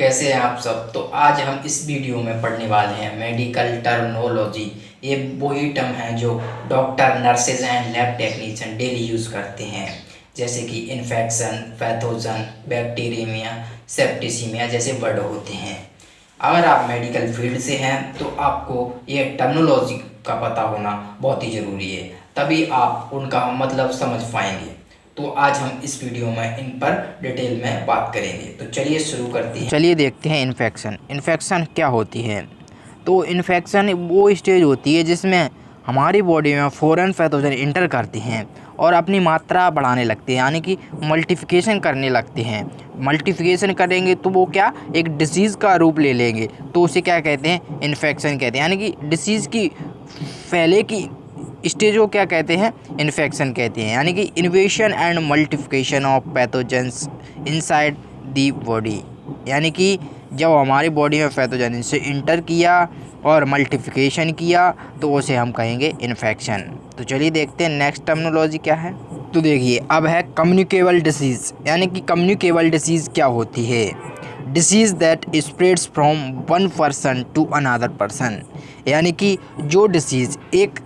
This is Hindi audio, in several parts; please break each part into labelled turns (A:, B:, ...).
A: कैसे हैं आप सब। तो आज हम इस वीडियो में पढ़ने वाले हैं मेडिकल टर्मिनोलॉजी। ये वही टर्म है जो doctor, nurses and lab technician daily use करते हैं, जैसे कि इन्फेक्शन, पैथोजन, बैक्टीरियमिया, सेप्टिसीमिया जैसे वर्ड होते हैं। अगर आप मेडिकल फील्ड से हैं तो आपको ये टर्मिनोलॉजी का पता होना बहुत ही ज़रूरी है, तभी आप उनका मतलब समझ पाएंगे। तो आज हम इस वीडियो में इन पर डिटेल में बात करेंगे। तो चलिए शुरू करते हैं।
B: चलिए देखते हैं इन्फेक्शन क्या होती है। तो इन्फेक्शन वो स्टेज होती है जिसमें हमारी बॉडी में फॉरेन पैथोजन इंटर करते हैं और अपनी मात्रा बढ़ाने लगते हैं, यानी कि मल्टीप्लिकेशन करने लगते हैं। मल्टीप्लिकेशन करेंगे तो वो क्या एक डिसीज़ का रूप ले लेंगे, तो उसे क्या कहते हैं, इन्फेक्शन कहते हैं। यानी कि डिसीज़ की फैले की स्टेज को क्या कहते हैं, इन्फेक्शन कहते हैं। यानी कि इन्वेशन and multiplication of pathogens inside the body, यानी कि जब हमारी बॉडी में पैथोजन इनसे इंटर किया और मल्टीप्लिकेशन किया तो उसे हम कहेंगे इन्फेक्शन। तो चलिए देखते हैं नेक्स्ट टर्मिनोलॉजी क्या है। तो देखिए अब है कम्युनिकेबल डिसीज़। यानी कि कम्युनिकेबल डिसीज़ क्या होती है, disease that spreads from one person to another person. यानी कि जो डिसीज़ एक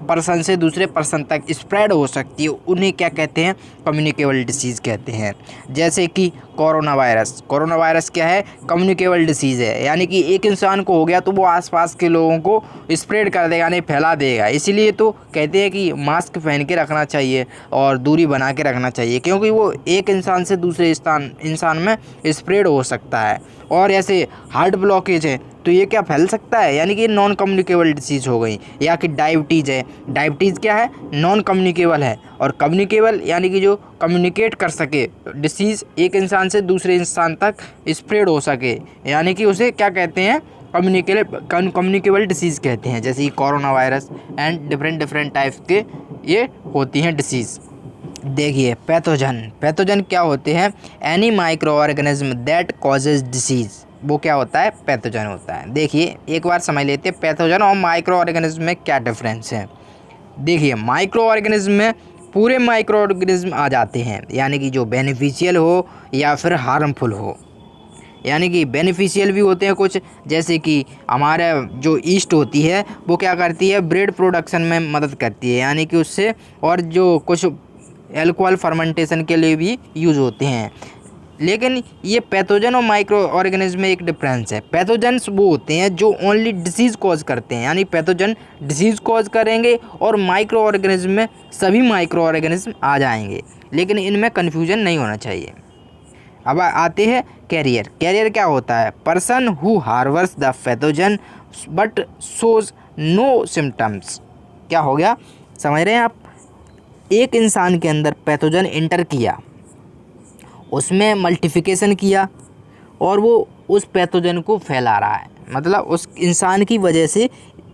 B: पर्सन से दूसरे पर्सन तक स्प्रेड हो सकती है उन्हें क्या कहते हैं, कम्युनिकेबल डिसीज़ कहते हैं। जैसे कि कोरोना वायरस क्या है, कम्युनिकेबल डिसीज़ है। यानी कि एक इंसान को हो गया तो वो आसपास के लोगों को स्प्रेड कर देगा, यानी फैला देगा। इसीलिए तो कहते हैं कि मास्क पहन के रखना चाहिए और दूरी बना के रखना चाहिए, क्योंकि वो एक इंसान से दूसरे इंसान में स्प्रेड हो सकता है। और ऐसे हार्ट ब्लॉकेज है तो ये क्या फैल सकता है, यानी कि नॉन कम्युनिकेबल डिसीज़ हो गई। या कि डायबिटीज़ है, डायबिटीज़ क्या है, नॉन कम्युनिकेबल है। और कम्युनिकेबल यानी कि जो कम्युनिकेट कर सके, डिसीज़ एक इंसान से दूसरे इंसान तक स्प्रेड हो सके, यानी कि उसे क्या कहते हैं, कम्युनिकेबल डिसीज़ कहते हैं। जैसे कि corona virus and different types के ये होती हैं डिसीज़। देखिए पैथोजन क्या होते हैं, any micro organism that causes disease, वो क्या होता है, पैथोजन होता है। देखिए एक बार समझ लेते हैं पैथोजन और माइक्रो ऑर्गेनिज्म में क्या डिफरेंस है। देखिए माइक्रो ऑर्गेनिज्म में पूरे माइक्रो ऑर्गेनिज्म आ जाते हैं, यानी कि जो बेनिफिशियल हो या फिर हार्मफुल हो। यानी कि बेनिफिशियल भी होते हैं कुछ, जैसे कि हमारे जो ईस्ट होती है वो क्या करती है, ब्रेड प्रोडक्शन में मदद करती है, यानी कि उससे, और जो कुछ एल्कोहल फर्मेंटेशन के लिए भी यूज़ होते हैं। लेकिन ये पैथोजन और माइक्रो ऑर्गेनिज्म में एक डिफरेंस है। पैथोजन्स वो होते हैं जो ओनली डिसीज़ कॉज करते हैं, यानी पैथोजन डिसीज़ कॉज करेंगे, और माइक्रो ऑर्गेनिज्म में सभी माइक्रो ऑर्गेनिज्म आ जाएंगे। लेकिन इनमें कन्फ्यूजन नहीं होना चाहिए। अब आते हैं कैरियर क्या होता है, person who harbours the pathogen but shows no symptoms. क्या हो गया, समझ रहे हैं आप, एक इंसान के अंदर पैथोजन इंटर किया, उसमें मल्टीप्लिकेशन किया और वो उस पैथोजन को फैला रहा है, मतलब उस इंसान की वजह से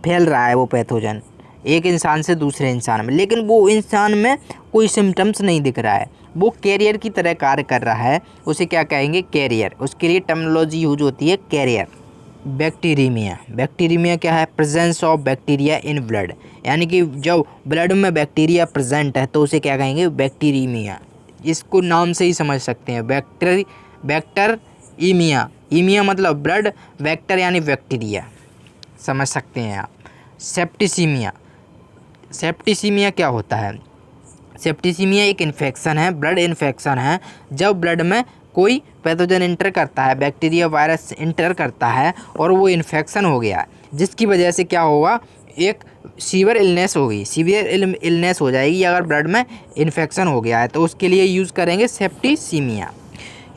B: फैल रहा है वो पैथोजन एक इंसान से दूसरे इंसान में, लेकिन वो इंसान में कोई सिम्टम्स नहीं दिख रहा है, वो कैरियर की तरह कार्य कर रहा है, उसे क्या कहेंगे, कैरियर। उसके लिए टर्मिनोलॉजी यूज होती है कैरियर। बैक्टीरियमिया क्या है, presence of bacteria in blood. यानी कि जब ब्लड में बैक्टीरिया प्रेजेंट है तो उसे क्या कहेंगे, बैक्टीरियमिया। इसको नाम से ही समझ सकते हैं, बैक्टीरिया, ईमिया मतलब ब्लड, वेक्टर यानी बैक्टीरिया, समझ सकते हैं आप। सेप्टिसीमिया क्या होता है, सेप्टिसीमिया एक इन्फेक्शन है, ब्लड इन्फेक्शन है। जब ब्लड में कोई पैथोजन इंटर करता है, बैक्टीरिया वायरस इंटर करता है और वो इन्फेक्शन हो गया, जिसकी वजह से क्या होगा, एक सीवियर इलनेस होगी, सीवियर इलनेस हो जाएगी अगर ब्लड में इन्फेक्शन हो गया है, तो उसके लिए यूज़ करेंगे सेप्टिसीमिया।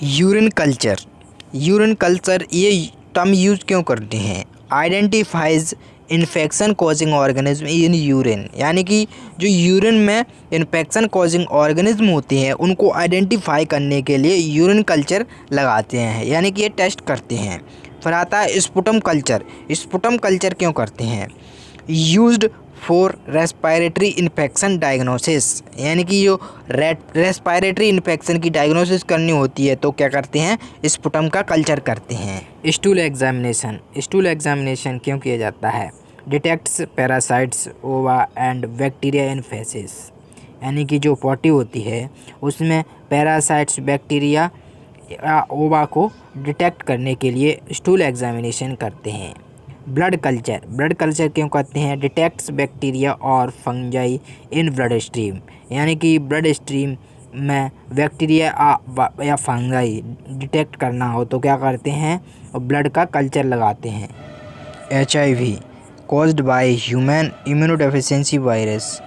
B: यूरिन कल्चर ये टर्म यूज़ क्यों करते हैं, identifies infection causing organism in urine. यानी कि जो यूरिन में इन्फेक्शन कॉजिंग ऑर्गेनिज्म होते हैं उनको आइडेंटिफाई करने के लिए यूरिन कल्चर लगाते हैं, यानी कि ये टेस्ट करते हैं। फिर आता है स्पुटम कल्चर क्यों करते हैं, used for respiratory infection diagnosis. यानी कि जो रेस्पायरेटरी इन्फेक्शन की डायग्नोसिस करनी होती है तो क्या करते हैं, स्पुटम का कल्चर करते हैं। स्टूल एग्जामिनेशन क्यों किया जाता है, डिटेक्ट्स पैरासाइट्स, ओवा एंड बैक्टीरिया इन फेसेस। यानी कि जो पॉटी होती है उसमें पैरासाइट्स, बैक्टीरिया या ओवा को डिटेक्ट करने के लिए स्टूल एग्जामिनेशन करते हैं। ब्लड कल्चर क्यों करते हैं? डिटेक्ट्स बैक्टीरिया और फंजाई इन ब्लड स्ट्रीम, यानी कि ब्लड स्ट्रीम में बैक्टीरिया या फंगाई डिटेक्ट करना हो तो क्या करते हैं? ब्लड का कल्चर लगाते हैं। HIV caused by human immunodeficiency virus.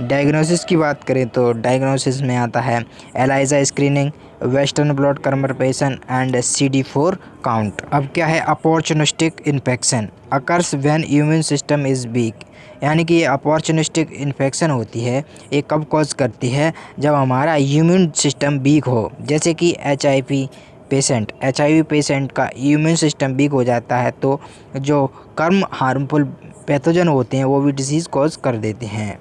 B: Diagnosis की बात करें तो डायग्नोसिस में आता है ELISA screening, western blot comparison and CD4 count. अब क्या है? Opportunistic infection occurs when immune system is weak, यानी कि ये अपॉर्चुनिस्टिक इन्फेक्शन होती है, ये कब कॉज करती है? जब हमारा इम्यून सिस्टम वीक हो, जैसे कि HIV पेशेंट का इम्यून सिस्टम वीक हो जाता है तो जो कर्म हार्मफुल पैथोजन होते हैं वो भी डिसीज़ कॉज कर देते हैं।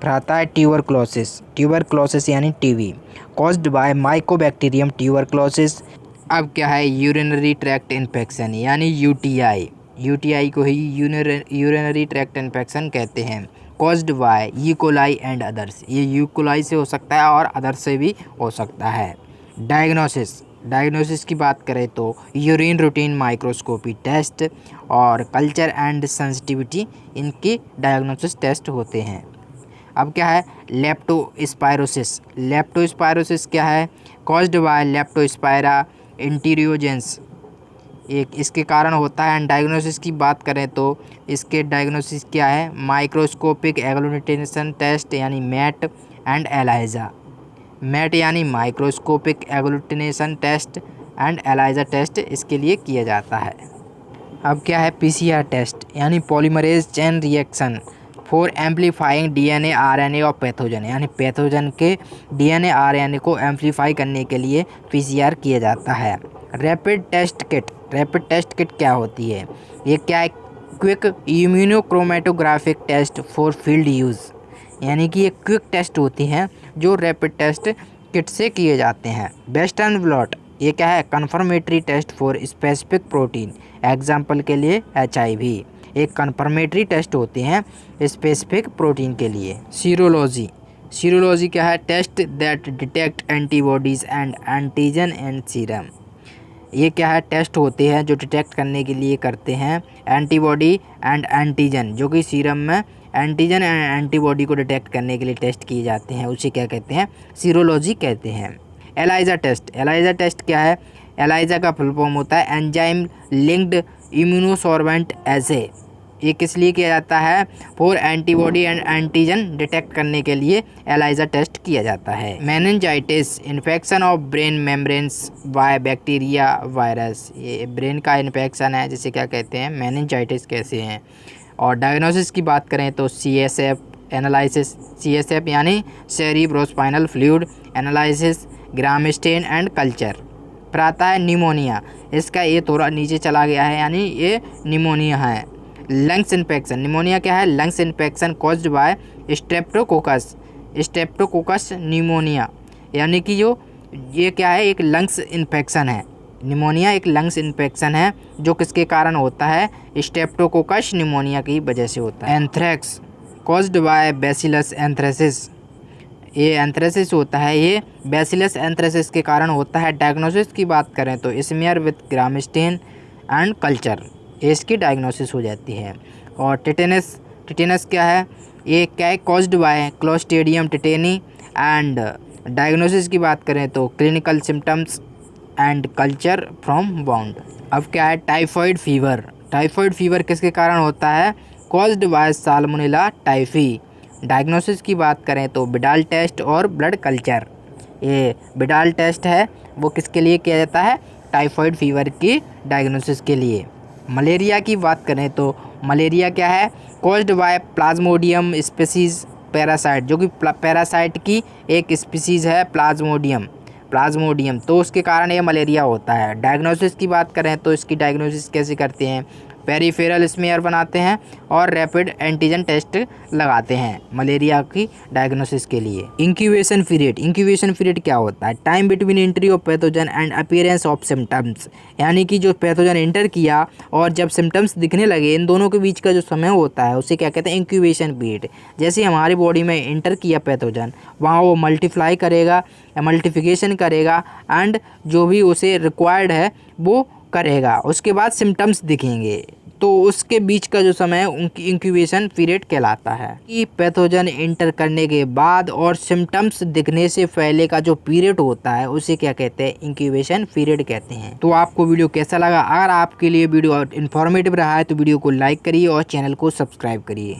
B: फिर आता है ट्यूबरक्लोसिस यानी TB caused by Mycobacterium tuberculosis. अब क्या है? यूरिनरी ट्रैक्ट इन्फेक्शन यानी UTI को ही यूरिनरी ट्रैक्ट इन्फेक्शन कहते हैं। Caused by E coli and others, ये ई कोलाई से हो सकता है और अदर्स से भी हो सकता है। डायग्नोसिस की बात करें तो यूरिन रूटीन माइक्रोस्कोपी टेस्ट और कल्चर एंड सेंसिटिविटी इनकी डायग्नोसिस टेस्ट होते हैं। अब क्या है? लेप्टोस्पायरोसिस क्या है? कॉज्ड बाय लेप्टोस्पायरा इंटीरियोजेंस, एक इसके कारण होता है। एंड डायग्नोसिस की बात करें तो इसके डायग्नोसिस क्या है? माइक्रोस्कोपिक एग्लूटिनेशन टेस्ट यानी मैट एंड एलाइजा। मैट यानी microscopic agglutination test and ELISA test इसके लिए किया जाता है। अब क्या है? PCR टेस्ट यानी polymerase chain reaction for amplifying DNA RNA और पैथोजन, यानी पैथोजन के DNA RNA को एम्पलीफाई करने के लिए PCR किया जाता है। रैपिड टेस्ट किट क्या होती है? ये क्या है? Quick immunochromatographic test for field use, यानी कि ये क्विक टेस्ट होती हैं जो रैपिड टेस्ट किट से किए जाते हैं। वेस्टर्न ब्लॉट ये क्या है? Confirmatory test for specific protein, example के लिए HIV, एक कन्फर्मेटरी टेस्ट होते हैं स्पेसिफिक प्रोटीन के लिए। सीरोलॉजी क्या है? Test that detect antibodies and antigen and serum, ये क्या है? टेस्ट होते हैं जो डिटेक्ट करने के लिए करते हैं एंटीबॉडी एंड एंटीजन, जो कि सीरम में एंटीजन एंड एंटीबॉडी को डिटेक्ट करने के लिए टेस्ट किए जाते हैं, उसे क्या कहते हैं? सीरोलॉजी कहते हैं। एलाइजा टेस्ट क्या है? एलाइजा का फुल फॉर्म होता है एंजाइम लिंक्ड इम्यूनोसॉर्बेंट एसे, ये किस लिए किया जाता है? For antibody and antigen detect करने के लिए एलाइजा टेस्ट किया जाता है। Meningitis infection of brain membranes by bacteria virus, ये ब्रेन का इन्फेक्शन है जिसे क्या कहते हैं? मेनिंजाइटिस कैसे हैं। और डायग्नोसिस की बात करें तो CSF एनालिसिस, CSF यानी cerebrospinal fluid analysis, gram stain and culture. फिर आता है निमोनिया, इसका ये थोड़ा नीचे चला गया है, यानी ये निमोनिया है। लंग्स इन्फेक्शन, निमोनिया क्या है? Lungs infection caused by streptococcus pneumonia, यानी कि जो ये क्या है? एक लंग्स इन्फेक्शन है। निमोनिया एक लंग्स इन्फेक्शन है जो किसके कारण होता है? स्ट्रेप्टोकोकस निमोनिया की वजह से होता है। Anthrax caused by bacillus anthracis, ये एंथ्रेसिस होता है, ये बैसिलस एंथ्रेसिस के कारण होता है। डायग्नोसिस की बात करें तो smear with gram stain and culture, इसकी डायग्नोसिस हो जाती है। और टिटेनस क्या है? ये क्या है? Caused by clostridium tetani. And diagnosis की बात करें तो clinical symptoms and culture from wound. अब क्या है? टाइफॉइड फीवर किसके कारण होता है? Caused by salmonella typhi. Diagnosis की बात करें तो बिडाल टेस्ट और ब्लड कल्चर, ये बिडाल टेस्ट है वो किसके लिए किया जाता है? टाइफॉइड फीवर की डायग्नोसिस के लिए। मलेरिया की बात करें तो मलेरिया क्या है? Caused bye Plasmodium species parasite, जो कि पैरासाइट की एक स्पीसीज़ है प्लाज्मोडियम, तो उसके कारण ये मलेरिया होता है। डायग्नोसिस की बात करें तो इसकी डायग्नोसिस कैसे करते हैं? पेरिफेरल स्मीयर बनाते हैं और रैपिड एंटीजन टेस्ट लगाते हैं मलेरिया की डायग्नोसिस के लिए। इंक्यूबेशन पीरियड क्या होता है? Time between entry of pathogen and appearance of symptoms, यानी कि जो पैथोजन एंटर किया और जब सिम्टम्स दिखने लगे, इन दोनों के बीच का जो समय होता है उसे क्या कहते हैं? Incubation period. जैसे हमारी बॉडी में एंटर किया पैथोजन, वहाँ वो मल्टीप्लाई करेगा या मल्टीप्लिकेशन करेगा एंड जो भी उसे रिक्वायर्ड है वो करेगा, उसके बाद सिम्टम्स दिखेंगे, तो उसके बीच का जो समय उनकी इंक्यूबेशन पीरियड कहलाता है। कि पैथोजन एंटर करने के बाद और सिम्टम्स दिखने से पहले का जो पीरियड होता है उसे क्या कहते हैं? इंक्यूबेशन पीरियड कहते हैं। तो आपको वीडियो कैसा लगा? अगर आपके लिए वीडियो इन्फॉर्मेटिव रहा है तो वीडियो को लाइक करिए और चैनल को सब्सक्राइब करिए।